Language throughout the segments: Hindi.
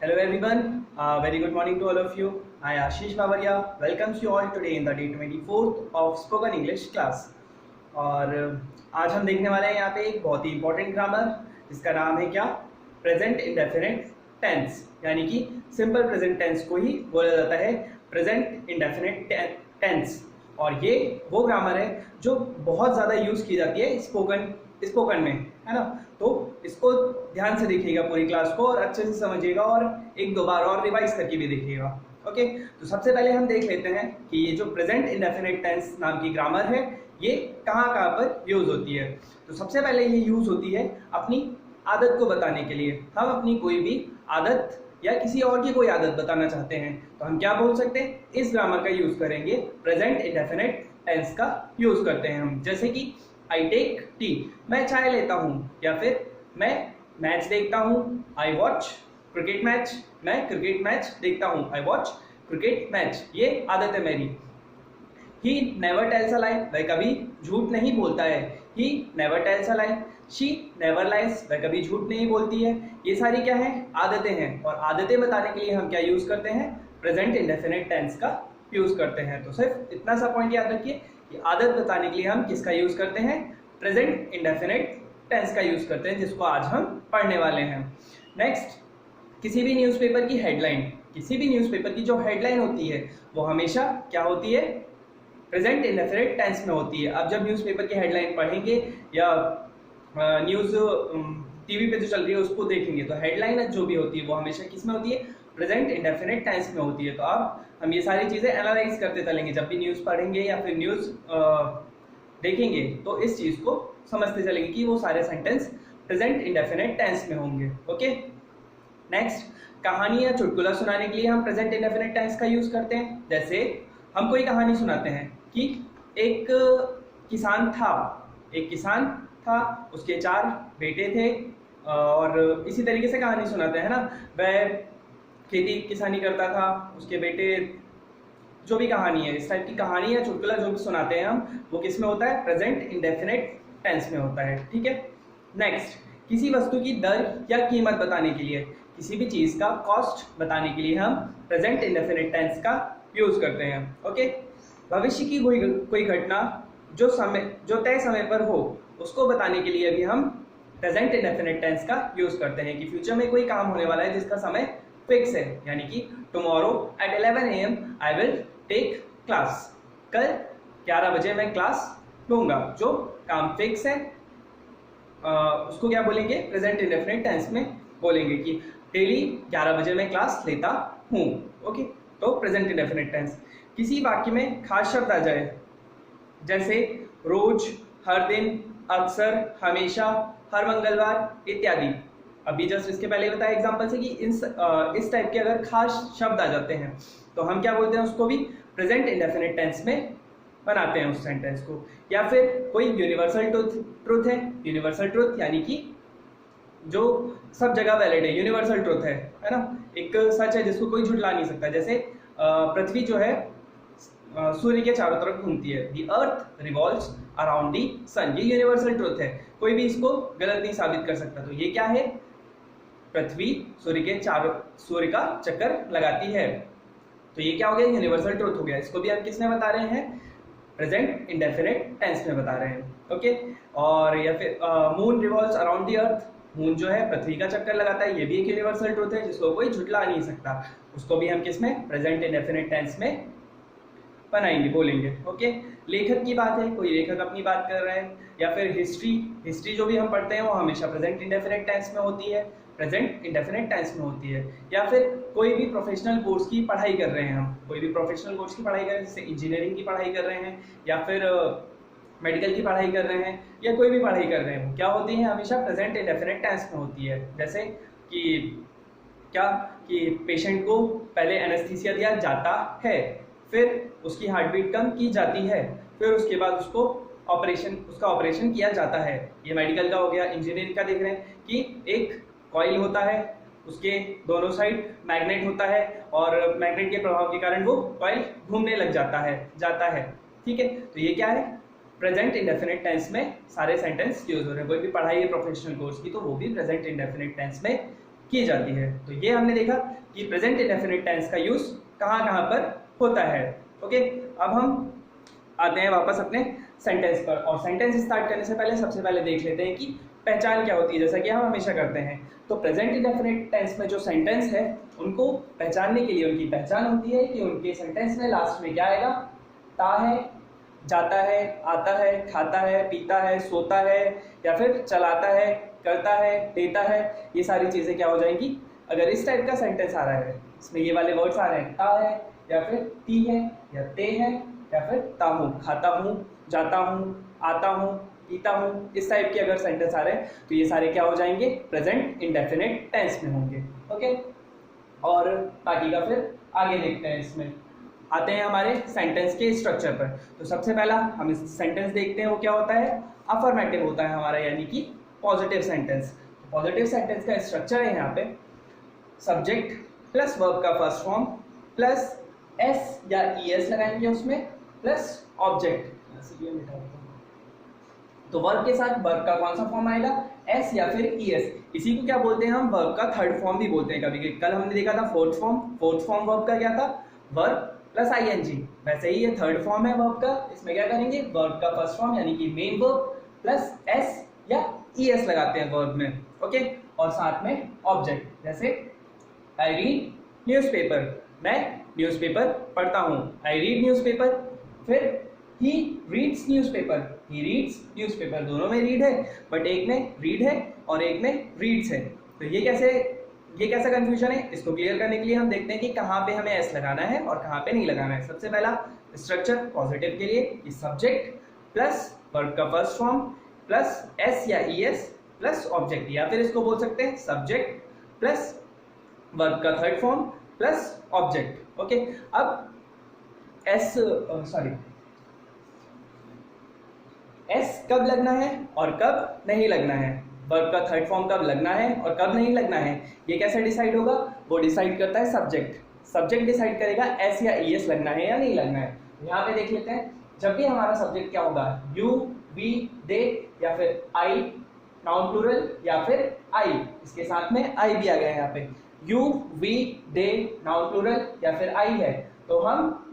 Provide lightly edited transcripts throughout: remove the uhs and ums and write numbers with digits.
Hello everyone, very good morning to all of you. I Ashish Babaria welcomes you all today in the day 24th of Spoken English class. और आज हम देखने वाले हैं यहाँ पे एक बहुत ही इंपॉर्टेंट ग्रामर जिसका नाम है क्या, प्रेजेंट इंडेफिनिट टेंस, यानी कि सिंपल प्रेजेंट टेंस को ही बोला जाता है प्रेजेंट इंडेफिनिट टेंस। और ये वो ग्रामर है जो बहुत ज़्यादा यूज़ की जाती है स्पोकन में, है ना। तो इसको ध्यान से देखिएगा पूरी क्लास को और अच्छे से समझिएगा और एक दो बार और रिवाइज करके भी देखिएगा। ओके, तो सबसे पहले हम देख लेते हैं कि ये जो प्रेजेंट इंडेफिनिट टेंस नाम की ग्रामर है ये कहाँ कहाँ पर यूज होती है। तो सबसे पहले ये यूज होती है अपनी आदत को बताने के लिए। हम अपनी कोई भी आदत या किसी और की कोई आदत बताना चाहते हैं तो हम क्या बोल सकते हैं, इस ग्रामर का यूज करेंगे, प्रेजेंट इंडेफिनिट टेंस का यूज करते हैं हम। जैसे कि आई टेक टी, मैं चाय लेता हूँ, या फिर मैं मैच देखता हूँ, आई वॉच क्रिकेट मैच, मैं क्रिकेट मैच देखता हूँ, आई वॉच क्रिकेट मैच, ये आदत है मेरी। ही नेवर टेल्स अ लाई, वह कभी झूठ नहीं बोलता है, he never tells a lie. She never lies, वह कभी झूठ नहीं बोलती है। ये सारी क्या है, आदतें हैं, और आदतें बताने के लिए हम क्या यूज करते हैं, प्रेजेंट इंडेफिनिट टेंस का यूज करते हैं। तो सिर्फ इतना सा पॉइंट याद रखिए कि आदत बताने के लिए हम किसका यूज करते हैं, प्रेजेंट इंडेफिनिट टेंस का यूज करते हैं, जिसको आज हम पढ़ने वाले हैं। नेक्स्ट, किसी भी न्यूज़पेपर की हेडलाइन, किसी भी न्यूज़पेपर की जो हेडलाइन होती है वो हमेशा क्या होती है, प्रेजेंट इंडेफिनिट टेंस में होती है। अब जब न्यूज़पेपर की हेडलाइन पढ़ेंगे या न्यूज़ टीवी पे जो चल रही है उसको देखेंगे तो हेडलाइन जो भी होती है वो हमेशा किस में होती है, प्रेजेंट इंडेफिनिट टेंस में होती है। तो अब हम ये सारी चीज़ें एनालाइज करते चलेंगे, जब भी न्यूज़ पढ़ेंगे या फिर न्यूज़ देखेंगे तो इस चीज़ को समझते चलेंगे कि वो सारे सेंटेंस प्रेजेंट इंडेफिनिट टेंस में होंगे। ओके, नेक्स्ट, कहानी या चुटकुला सुनाने के लिए हम प्रेजेंट इंडेफिनिट टेंस का यूज करते हैं। जैसे हम कोई कहानी सुनाते हैं कि एक किसान था, एक किसान था, उसके 4 बेटे थे, और इसी तरीके से कहानी सुनाते हैं ना। वह खेती किसानी करता था, उसके बेटे, जो भी कहानी है, इस टाइप की कहानी या चुटकुला जो भी सुनाते हैं हम, वो किस में होता है, प्रेजेंट इंडेफिनिट टेंस में होता है। ठीक है। नेक्स्ट, किसी वस्तु की दर या कीमत बताने के लिए, किसी भी चीज का कॉस्ट बताने के लिए हम प्रेजेंट इंडेफिनिट टेंस का यूज करते हैं। ओके, भविष्य की कोई घटना जो तय समय पर हो उसको बताने के लिए भी हम प्रेजेंट इंडेफिनिट टेंस का यूज करते हैं, कि फ्यूचर में कोई काम होने वाला है जिसका समय फिक्स है, यानी कि tomorrow at 11 AM I will take class, कल 11 बजे मैं क्लास लूंगा। जो काम फिक्स है उसको क्या बोलेंगे, प्रेजेंट इंडेफिनिट टेंस में बोलेंगे कि डेली 11 बजे मैं क्लास लेता हूँ। ओके, तो प्रेजेंट इंडेफिनिट टेंस। किसी वाक्य में खास शब्द आ जाए, जैसे रोज, हर दिन, अक्सर, हमेशा, हर मंगलवार इत्यादि। अभी जस्ट इसके पहले बताया एग्जांपल से कि इस टाइप के अगर खास शब्द आ जाते हैं तो हम क्या बोलते हैं, उसको भी प्रेजेंट इंडेफिनिट टेंस में बनाते हैं उस सेंटेंस को। या फिर कोई यूनिवर्सल ट्रुथ है, यूनिवर्सल ट्रुथ यानी कि जो सब जगह वैलिड है, यूनिवर्सल ट्रुथ है ना, एक सच है जिसको कोई झुटला नहीं सकता। जैसे पृथ्वी जो है सूर्य के चारों तरफ घूमती है, the earth revolves around the sun, ये यूनिवर्सल ट्रुथ है, कोई भी इसको गलत नहीं साबित कर सकता। तो ये क्या है, पृथ्वी सूर्य का चक्कर लगाती है, तो ये क्या हो गया, यूनिवर्सल ट्रुथ हो गया। इसको भी हम किस में बता रहे हैं, प्रेजेंट इंडेफिनिट टेंस में बता रहे हैं। ओके, और या फिर moon revolves around the earth, moon जो है पृथ्वी का चक्कर लगाता है, ये भी एक यूनिवर्सल ट्रुथ है जिसको कोई झुटला नहीं सकता। उसको भी हम किस में, प्रेजेंट इंडेफिनिट टेंस में बनाएंगे, बोलेंगे। ओके, लेखक की बात है, कोई लेखक अपनी बात कर रहे हैं, या फिर हिस्ट्री जो भी हम पढ़ते हैं वो हमेशा प्रेजेंट इंडेफिनिट टेंस में होती है, प्रेजेंट इंडेफिनिट टेंस में होती है। या फिर कोई भी प्रोफेशनल कोर्स की पढ़ाई कर रहे हैं हम, कोई भी प्रोफेशनल कोर्स की पढ़ाई कर रहे हैं, जैसे इंजीनियरिंग की पढ़ाई कर रहे हैं या फिर मेडिकल की पढ़ाई कर रहे हैं, या कोई भी पढ़ाई कर रहे हैं, क्या होती है, हमेशा प्रेजेंट इंडेफिनिट टेंस में होती है। जैसे कि क्या, कि पेशेंट को पहले एनेस्थीसिया दिया जाता है, फिर उसकी हार्ट बीट कम की जाती है, फिर उसके बाद उसका ऑपरेशन किया जाता है। ये मेडिकल का हो गया। इंजीनियरिंग का देख रहे हैं कि एक कॉइल होता है, उसके दोनों साइड मैग्नेट होता है, और मैग्नेट के प्रभाव के कारण वो कॉइल घूमने लग जाता है। ठीक है, तो ये क्या है, प्रेजेंट इंडेफिनिट टेंस में सारे सेंटेंस यूज हो रहे हैं। कोई भी पढ़ाई है प्रोफेशनल कोर्स की तो वो भी प्रेजेंट इंडेफिनिट टेंस में की जाती है। तो ये हमने देखा कि प्रेजेंट इंडेफिनिट टेंस का यूज कहाँ कहाँ पर होता है। ओके, अब हम आते हैं वापस अपने सेंटेंस पर, और सेंटेंस स्टार्ट करने से पहले सबसे पहले देख लेते हैं कि पहचान क्या होती है, जैसा कि हम हमेशा करते हैं। तो प्रेजेंट इंडेफिनिट टेंस में जो सेंटेंस है उनको पहचानने के लिए उनकी पहचान होती है कि उनके सेंटेंस में लास्ट में क्या आएगा, ता है, जाता है, आता है, खाता है, पीता है, सोता है, या फिर चलाता है, करता है, देता है। ये सारी चीज़ें क्या हो जाएंगी, अगर इस टाइप का सेंटेंस आ रहा है, इसमें ये वाले वर्ड्स आ रहे हैं, ता है या फिर ती है या ते है या फिर ता हूँ, खाता हूँ, जाता हूँ, आता हूँ, पीता हूँ, इस टाइप के अगर सेंटेंस आ रहे हैं तो ये सारे क्या हो जाएंगे, प्रेजेंट इंडेफिनिट टेंस में होंगे। ओके, और बाकी का फिर आगे देखते हैं। इसमें आते हैं हमारे सेंटेंस के स्ट्रक्चर पर। तो सबसे पहला हम इस सेंटेंस देखते हैं, वो क्या होता है, अफर्मेटिव होता है हमारा, यानी कि पॉजिटिव सेंटेंस। पॉजिटिव सेंटेंस का स्ट्रक्चर है यहाँ पे सब्जेक्ट प्लस वर्ब का फर्स्ट फॉर्म प्लस एस या ईएस लगाएंगे उसमें प्लस ऑब्जेक्ट। तो वर्ब के साथ वर्ब का कौन सा फॉर्म आएगा, एस या फिर ईएस। इसी को क्या बोलते हैं हम, वर्ब का थर्ड फॉर्म भी बोलते हैं कभी कभी। कल हमने देखा था फोर्थ फॉर्म वर्ब का क्या था, वर्ब प्लस आईएनजी। वैसे ही ये थर्ड फॉर्म है वर्ब का, इसमें क्या करेंगे, वर्ब का फर्स्ट फॉर्म यानी कि मेन वर्ब प्लस एस या ईएस लगाते हैं वर्ब में। ओके, और साथ में ऑब्जेक्ट, जैसे आई रीड न्यूज़पेपर, मैं न्यूज़पेपर पढ़ता हूँ, आई रीड न्यूज़पेपर। फिर he reads newspaper, he reads newspaper, दोनों में रीड है, बट एक में रीड है और एक में रीड्स है। तो ये कैसा कंफ्यूजन है, इसको क्लियर करने के लिए हम देखते हैं कि कहाँ पे हमें एस लगाना है और कहाँ पे नहीं लगाना है। सबसे पहला स्ट्रक्चर पॉजिटिव के लिए कि सब्जेक्ट प्लस वर्ब का फर्स्ट फॉर्म प्लस एस या ईएस प्लस ऑब्जेक्ट, या फिर इसको बोल सकते हैं सब्जेक्ट प्लस वर्ब का third form plus object. Okay, अब एस कब लगना है और कब नहीं लगना है, वर्ब का थर्ड फॉर्म कब लगना है और कब नहीं लगना है, ये कैसे डिसाइड होगा, वो डिसाइड करता है सब्जेक्ट डिसाइड करेगा एस या ईएस लगना है या नहीं लगना है। यहाँ पे देख लेते हैं, जब भी हमारा सब्जेक्ट क्या होगा, यू, वी, दे या फिर आई, नाउन प्लूरल या फिर आई, इसके साथ में आई भी आ गया है यहाँ पे, you, we, they, noun plural या फिर आई है, तो हम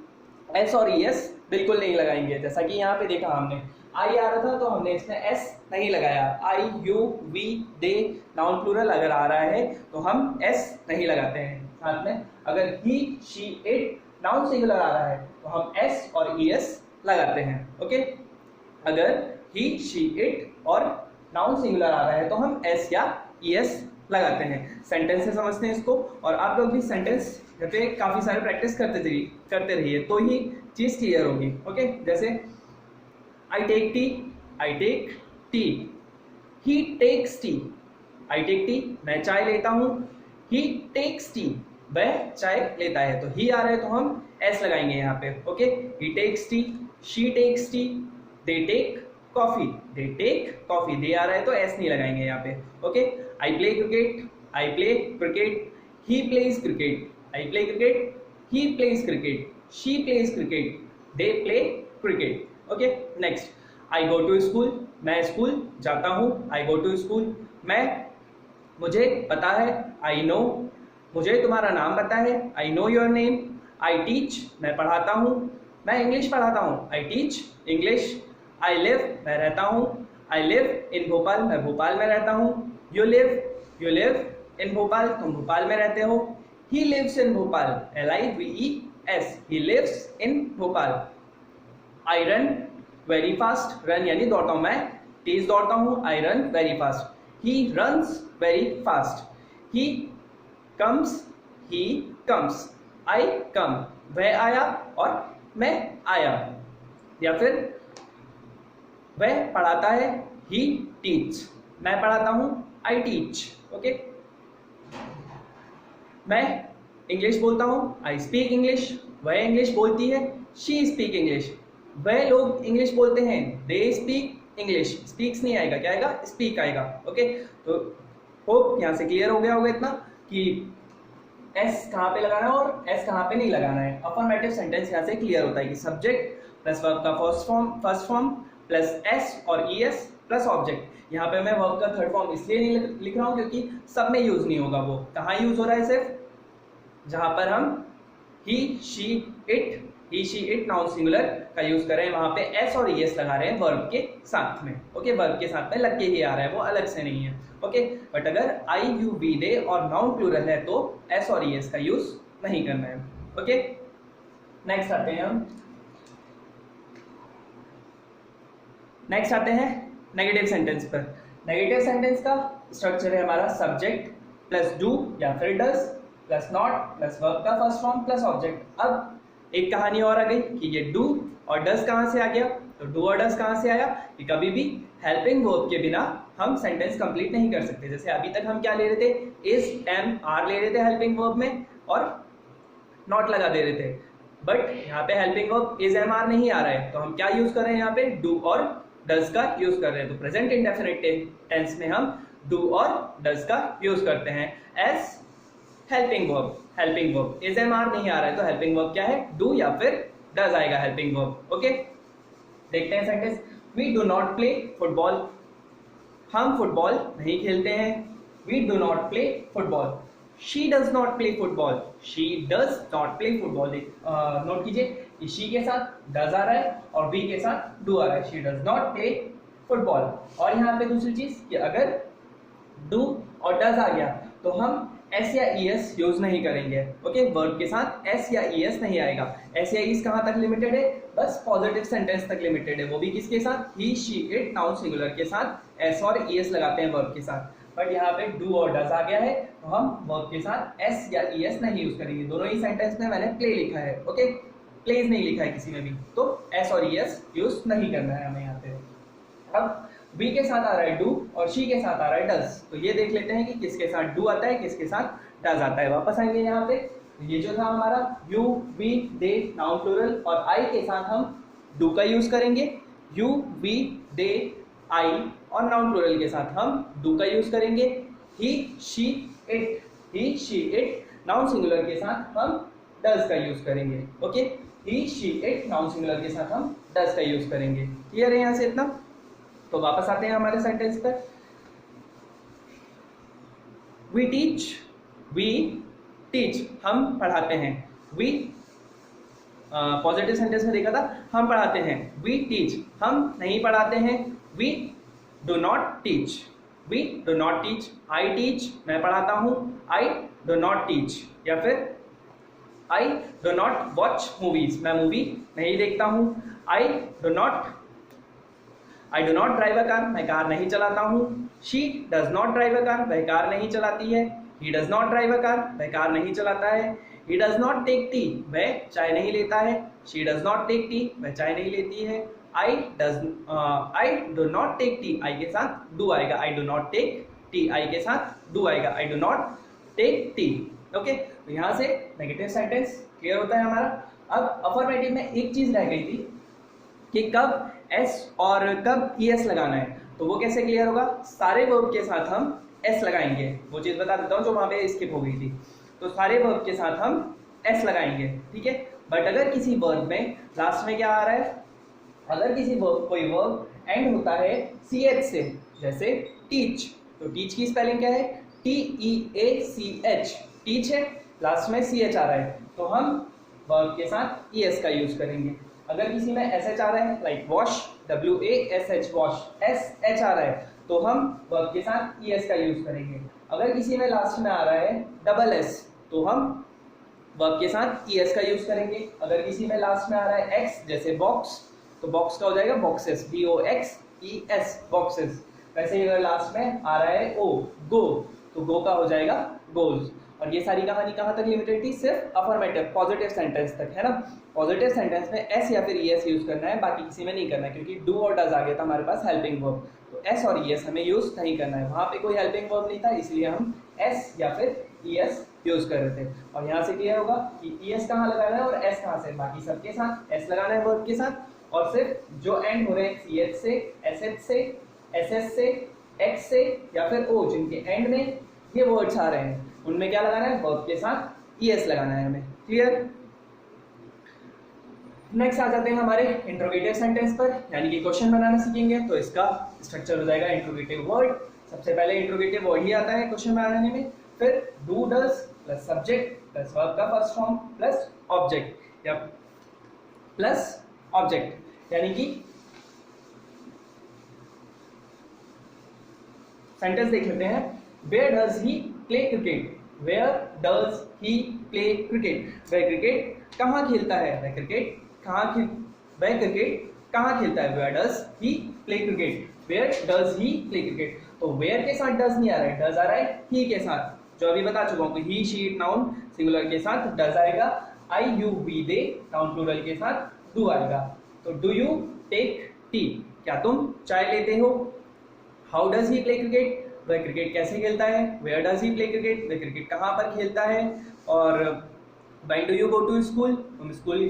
एस और ईएस बिल्कुल नहीं लगाएंगे। जैसा कि यहाँ पे देखा हमने, आई आ रहा था तो हमने इसमें एस नहीं लगाया, I, you, we, they, noun plural अगर आ रहा है तो हम एस नहीं लगाते हैं। साथ में अगर ही, शी, इट नाउन सिंगुलर आ रहा है तो हम एस और ईएस लगाते हैं। ओके, अगर ही, शी, इट और नाउन सिंगुलर आ रहा है तो हम एस या ईएस लगाते हैं। सेंटेंस से समझते हैं इसको, और आप लोग भी सेंटेंस घर पे काफ़ी सारे प्रैक्टिस करते रहिए तो ही चीज़ क्लियर होगी। ओके, जैसे I take tea, he takes tea, I take tea, मैं चाय लेता हूँ, he takes tea, वह चाय लेता है, तो he आ रहा है तो हम s लगाएंगे यहाँ पे। Okay, he takes tea, she takes tea, they take coffee, they आ रहा है तो s नहीं लगाएंगे यहाँ पे। Okay, I play cricket, he plays cricket, I play cricket, he plays cricket, she plays cricket, they play cricket। Okay, next, I go to school, मैं स्कूल जाता हूँ, आई गो टू स्कूल। मुझे पता है, आई नो, मुझे तुम्हारा नाम पता है, I know your name. I teach, मैं पढ़ाता हूँ, मैं इंग्लिश पढ़ाता हूँ, I teach English. I live, मैं रहता हूँ, आई लिव इन भोपाल, मैं भोपाल में रहता हूँ। यू लिव इन भोपाल, तुम भोपाल में रहते हो। He lives in Bhopal, LIVES, he lives in Bhopal. I run very fast, run यानी दौड़ता हूँ, मैं तेज दौड़ता हूँ, I run very fast. He runs very fast. He comes, I come, वह आया और मैं आया। या फिर वह पढ़ाता है, ही टीच, मैं पढ़ाता हूँ, आई टीच। ओके, मैं इंग्लिश बोलता हूँ, आई स्पीक इंग्लिश, वह इंग्लिश बोलती है, शी स्पीक इंग्लिश, वह लोग इंग्लिश बोलते हैं, दे स्पीक इंग्लिश। स्पीक्स नहीं आएगा, क्या आएगा, स्पीक आएगा। ओके, तो होप यहाँ से क्लियर हो गया होगा इतना कि एस कहाँ पे लगाना है और एस कहाँ पे नहीं लगाना है। अफर्मेटिव सेंटेंस यहाँ से क्लियर होता है कि सब्जेक्ट प्लस वर्ब का फर्स्ट फॉर्म प्लस एस और ईएस प्लस ऑब्जेक्ट, यहाँ पे मैं वर्ब का थर्ड फॉर्म इसलिए नहीं लिख रहा हूँ क्योंकि सब में यूज नहीं होगा। वो कहाँ यूज हो रहा है? सिर्फ जहां पर हम ही शी इट नाउन सिंगुलर का यूज कर रहे हैं, वहां पे एस और ईएस लगा रहे हैं वर्ब के साथ में। ओके, वर्ब के साथ में लग के ही आ रहा है, वो अलग से नहीं है। ओके, बट अगर आई यू वी दे और नाउन प्लूरल है तो एस और ईएस का यूज नहीं करना है। ओके, नेक्स्ट आते हैं हम नेगेटिव सेंटेंस पर। नेगेटिव सेंटेंस का स्ट्रक्चर है हमारा सब्जेक्ट प्लस डू या फिर does plus not plus verb का फर्स्ट फॉर्म प्लस ऑब्जेक्ट। अब एक कहानी और आ गई कि ये डू और डज कहाँ से आ गया। तो डू और डज कहाँ से आया कि कभी भी हेल्पिंग वर्ब के बिना हम सेंटेंस कंप्लीट नहीं कर सकते। जैसे अभी तक हम क्या ले रहे थे, इज एम आर ले रहे थे हेल्पिंग वर्ब में और नॉट लगा दे रहे थे, बट यहाँ पे helping verb is am are नहीं आ रहा है, तो हम क्या यूज कर रहे हैं यहाँ पे, डू और डज का यूज कर रहे हैं। तो प्रेजेंट इंडेफिनिट टेंस में हम डू और डज का यूज करते हैं as helping verb. Is am are नहीं आ रहा है तो हेल्पिंग वर्ब क्या है, डू या फिर डज आएगा हेल्पिंग वर्ब। ओके, देखते हैं sentence. We do not play football, हम फुटबॉल नहीं खेलते हैं। We do not play football. She does not play football, she does not play football. Note कीजिए कि शी के साथ डज आ रहा है और वी के साथ डू आ रहा है, she does not play football. और यहाँ पे दूसरी चीज कि अगर डू और डज आ गया तो हम एस या ईएस यूज नहीं करेंगे। ओके, वर्ब के साथ एस या ईएस नहीं आएगा। एस या ईएस कहाँ तक लिमिटेड है, बस पॉजिटिव सेंटेंस तक लिमिटेड है, वो भी किसके साथ, ही शी इट नाउन सिंगुलर के साथ एस और ईएस लगाते हैं वर्ब के साथ। बट यहाँ पे डू और डज आ गया है तो हम वर्ब के साथ एस या ईएस नहीं यूज करेंगे। दोनों ही सेंटेंस में मैंने प्ले लिखा है, ओके, प्लेज नहीं लिखा है किसी में भी, तो एस और ईएस यूज नहीं करना है हमें यहाँ पे। अब वी के साथ आ रहा है डू और शी के साथ आ रहा है डज, तो ये देख लेते हैं कि किसके साथ डू आता है किसके साथ डज आता है। वापस आएंगे यहाँ पे, ये जो था हमारा you we they noun plural और आई के साथ हम डू का यूज करेंगे। यू वी दे आई और नाउन प्लूरल के साथ हम डू का यूज करेंगे। ही शी इट नाउन सिंगुलर के साथ हम डज का यूज करेंगे। Okay, he she it noun singular के साथ हम डज का यूज करेंगे। क्लियर है यहाँ से इतना? तो वापस आते हैं हमारे सेंटेंस पर। वी टीच हम पढ़ाते हैं। वी पॉजिटिव सेंटेंस में देखा था हम पढ़ाते हैं। वी टीच हम नहीं पढ़ाते हैं। We do not teach. I teach मैं पढ़ाता हूँ। आई डू नॉट टीच, या फिर I do not watch movies मैं मूवी नहीं देखता हूँ। I do not drive a car मैं कार नहीं चलाता हूँ। She does not drive a car वह कार नहीं चलाती है। He does not drive a car वह कार नहीं चलाता है। He does not take tea वह चाय नहीं लेता है। She does not take tea वह चाय नहीं लेती है। I do not take tea I के साथ डू आएगा। I do not take tea I के साथ डू आएगा। I do not take tea. Okay, तो यहाँ से नेगेटिव सेंटेंस क्लियर होता है हमारा। अब अफर्मेटिव में एक चीज रह गई थी कि कब एस और कब ईएस लगाना है, तो वो कैसे क्लियर होगा, सारे वर्ब के साथ हम एस लगाएंगे। वो चीज बता देता हूँ जो वहां पे स्किप हो गई थी। तो सारे वर्ब के साथ हम एस लगाएंगे, ठीक है। बट अगर किसी वर्ब में लास्ट में क्या आ रहा है, अगर किसी वर्ब कोई वर्ब एंड होता है ch से, जैसे टीच, तो टीच की स्पेलिंग क्या है, TEACH, टीच है, लास्ट में ch आ रहा है, तो हम वर्ब के साथ es का यूज करेंगे। अगर किसी में sh आ रहा है, like wash, WASH wash, SH आ रहा है, तो हम वर्ब के साथ es का यूज करेंगे। अगर किसी में लास्ट में आ रहा है SS, तो हम वर्ब के साथ es का यूज करेंगे। अगर किसी में लास्ट में आ रहा है x, जैसे बॉक्स, तो बॉक्स का हो जाएगा बॉक्सेस, BOXES बॉक्सेस। वैसे ही अगर लास्ट में आ रहा है o, गो, तो गो का हो जाएगा गोज। और ये सारी कहानी कहाँ तक लिमिटेड थी, सिर्फ अफर्मेटिव पॉजिटिव सेंटेंस तक, है ना। पॉजिटिव सेंटेंस में एस या फिर ईएस यूज करना है, बाकी किसी में नहीं करना है, क्योंकि डू और डज आ गया था हमारे पास हेल्पिंग वर्ब, तो एस और ईएस हमें यूज नहीं करना है। वहां पे कोई हेल्पिंग वर्ब नहीं था, इसलिए हम एस या फिर ईएस यूज कर रहे थे। और यहाँ से क्लियर होगा कि ईएस कहाँ लगाना है और एस कहाँ से, बाकी सबके साथ एस लगाना है वर्ब के साथ, और सिर्फ जो एंड हो रहे हैं सीएच से, एसएच से, एसएस से, एक्स से या फिर ओ, जिनके एंड में ये वर्ड्स आ रहे हैं, उनमें क्या लगाना है, वर्ब के साथ ईएस लगाना है हमें। क्लियर? नेक्स्ट आ जाते हैं हमारे इंट्रोगेटिव सेंटेंस पर, यानी कि क्वेश्चन बनाना सीखेंगे। तो इसका स्ट्रक्चर हो जाएगा इंट्रोगेटिव वर्ड। सबसे पहले इंट्रोगेटिव वर्ड ही आता है क्वेश्चन बनाने में, फिर do does plus subject plus verb का फर्स्ट फॉर्म प्लस ऑब्जेक्ट या प्लस ऑब्जेक्ट, यानी कि सेंटेंस देख लेते हैं। Where does he play cricket, where does he play cricket, वह क्रिकेट कहाँ खेलता है, वह क्रिकेट कहाँ खेलता है। Where does he play cricket, where does he play cricket. तो वेयर के साथ डज नहीं आ रहा है, डज आ रहा है ही के साथ, जो अभी बता चुका हूँ। He she it noun singular के साथ डज आएगा, I you we they noun plural के साथ डू आएगा। तो डू यू टेक टी, क्या तुम चाय लेते हो। How does he play cricket, वह क्रिकेट कैसे खेलता है। Where does he play cricket, वह क्रिकेट कहाँ पर खेलता है। और when do you go to school, तुम स्कूल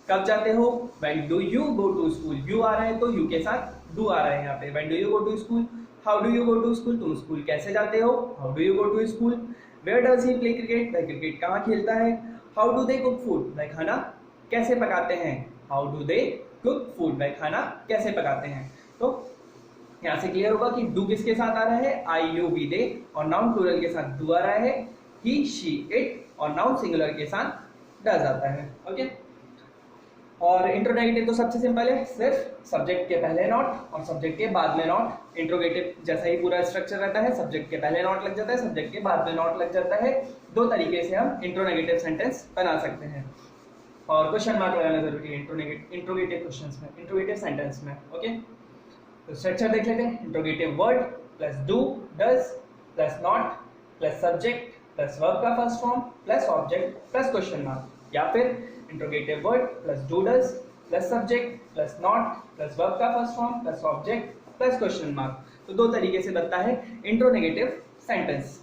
कब जाते हो। When do you go to school, you आ रहा है तो यू के साथ डू आ रहा है यहाँ पे। When do you go to school, how do you go to school, तुम स्कूल कैसे जाते हो। How do you go to school. Where does he play cricket, वह क्रिकेट कहाँ खेलता है। How do they cook food, वह खाना कैसे पकाते हैं। How do they cook food, वह खाना कैसे पकाते हैं। तो यहाँ से क्लियर होगा कि डू किसके साथ आ रहा है, आई यू वी दे, और नाउन प्लूरल के साथ डू आ रहा है। ही शी इट, और नाउन सिंगुलर के साथ डज आता है। ओके, और इंट्रोनेगेटिव तो सबसे सिंपल है, सिर्फ सब्जेक्ट के पहले नॉट और सब्जेक्ट के बाद में नॉट। इंट्रोगेटिव जैसा ही पूरा स्ट्रक्चर रहता है, सब्जेक्ट के पहले नॉट लग जाता है, सब्जेक्ट के बाद में नॉट लग जाता है। दो तरीके से हम इंट्रोनेगेटिव सेंटेंस बना सकते हैं, और क्वेश्चन मार्क लगाना जरूरी है इंट्रोगेटिव क्वेश्चंस में, इंट्रोगेटिव सेंटेंस में। ओके, तो स्ट्रक्चर देख लेते हैं। Interrogative word plus do does plus not plus subject plus verb का first form plus object plus question mark, या फिर interrogative word plus do does plus subject plus not plus verb का first form plus object plus question mark. तो दो तरीके से बनता है interronegative sentence.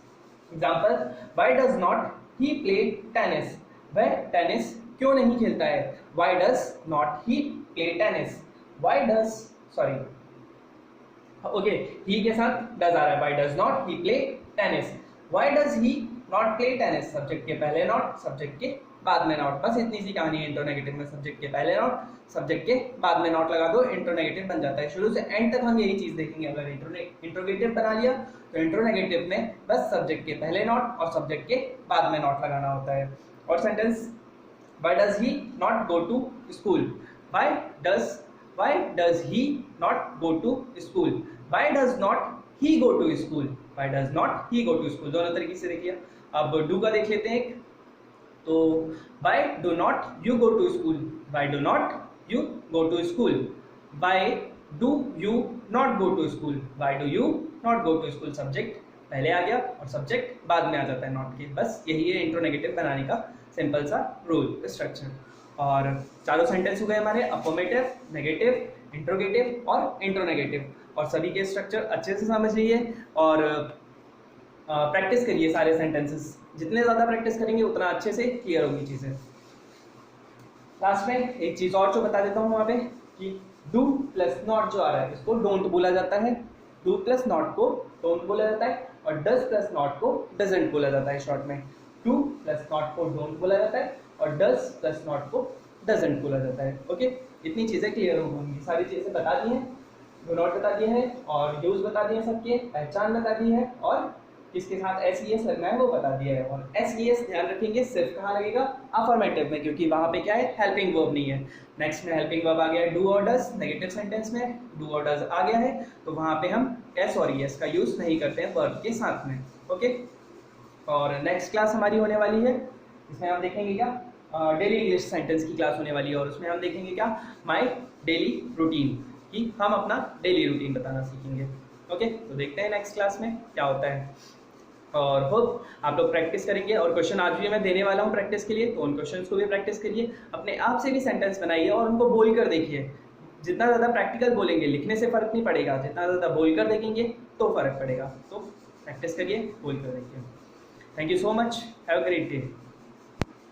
Example, why does not he play tennis, वह टेनिस क्यों नहीं खेलता है। Why does not he play tennis, why does sorry okay he के साथ डज आ रहा है। Why does not he play tennis, why does he not play tennis, subject के पहले नॉट सब्जेक्ट के बाद में नॉट। बस इतनी सी कहानी है इंट्रोनेगेटिव में, सब्जेक्ट के पहले नॉट सब्जेक्ट के बाद में नॉट लगा दो, इंट्रोनेगेटिव बन जाता है। शुरू से एंड तक हम यही चीज देखेंगे। अगर इंट्रोगेटिव बना लिया तो इंट्रोनेगेटिव में बस सब्जेक्ट के पहले नॉट और सब्जेक्ट के बाद में नॉट लगाना होता है। और sentence, why does he not go to school, why does he not go to school, why does not he go to school, why does not he go to school. दोनों तरीके से देखिए। अब डू का देख लेते हैं। तो why do not you go to school, why do not you go to school, why do you not go to school, why do you not go to school. Subject पहले आ गया और सब्जेक्ट बाद में आ जाता है नॉट के। बस यही है इंट्रोनेगेटिव बनाने का सिंपल सा रूल स्ट्रक्चर। और चारों सेंटेंस हो गए हमारे, अफर्मेटिव, नेगेटिव, इंट्रोगेटिव और इंट्रोनेगेटिव। और सभी के स्ट्रक्चर अच्छे से समझ लीजिए और प्रैक्टिस करिए सारे सेंटेंसेस। जितने ज़्यादा प्रैक्टिस करेंगे उतना अच्छे से क्लियर होगी चीज़ें। लास्ट में एक चीज़ और जो बता देता हूँ वहाँ पे कि डू प्लस नॉट जो आ रहा है इसको डोंट बोला जाता है, डू प्लस नॉट को डोंट बोला जाता है, और डज प्लस नॉट को डजंट बोला जाता है। शॉर्ट में डू प्लस नॉट को डोंट बोला जाता है और डज प्लस नॉट को डजंट बोला जाता है। ओके, इतनी चीज़ें क्लियर होंगी। सारी चीज़ें बता दी हैं, डू नॉट बता दिए हैं और यूज बता दिए हैं, सबके पहचान बता दी है, और किसके साथ एस लगना है वो बता दिया है। और एस ध्यान रखेंगे सिर्फ कहाँ लगेगा, अफर्मेटिव में, क्योंकि वहाँ पे क्या है, हेल्पिंग वर्ब नहीं है। नेक्स्ट में हेल्पिंग वर्ब आ गया है डू और डज। नेगेटिव सेंटेंस में डू और डज आ गया है तो वहाँ पे हम एस और एस का यूज नहीं करते हैं वर्ब के साथ में। ओके, और नेक्स्ट क्लास हमारी होने वाली है, इसमें हम देखेंगे क्या, डेली इंग्लिश सेंटेंस की क्लास होने वाली है। और उसमें हम देखेंगे क्या, माई डेली रूटीन, कि हम अपना डेली रूटीन बताना सीखेंगे। ओके, तो देखते हैं नेक्स्ट क्लास में क्या होता है। और होप आप लोग प्रैक्टिस करेंगे। और क्वेश्चन आज भी मैं देने वाला हूँ प्रैक्टिस के लिए, तो उन क्वेश्चंस को भी प्रैक्टिस करिए, अपने आप से भी सेंटेंस बनाइए और उनको बोल कर देखिए। जितना ज़्यादा प्रैक्टिकल बोलेंगे, लिखने से फ़र्क नहीं पड़ेगा, जितना ज़्यादा बोल कर देखेंगे तो फ़र्क पड़ेगा। तो प्रैक्टिस करिए, बोल कर देखिए। Thank you so much, have a great day.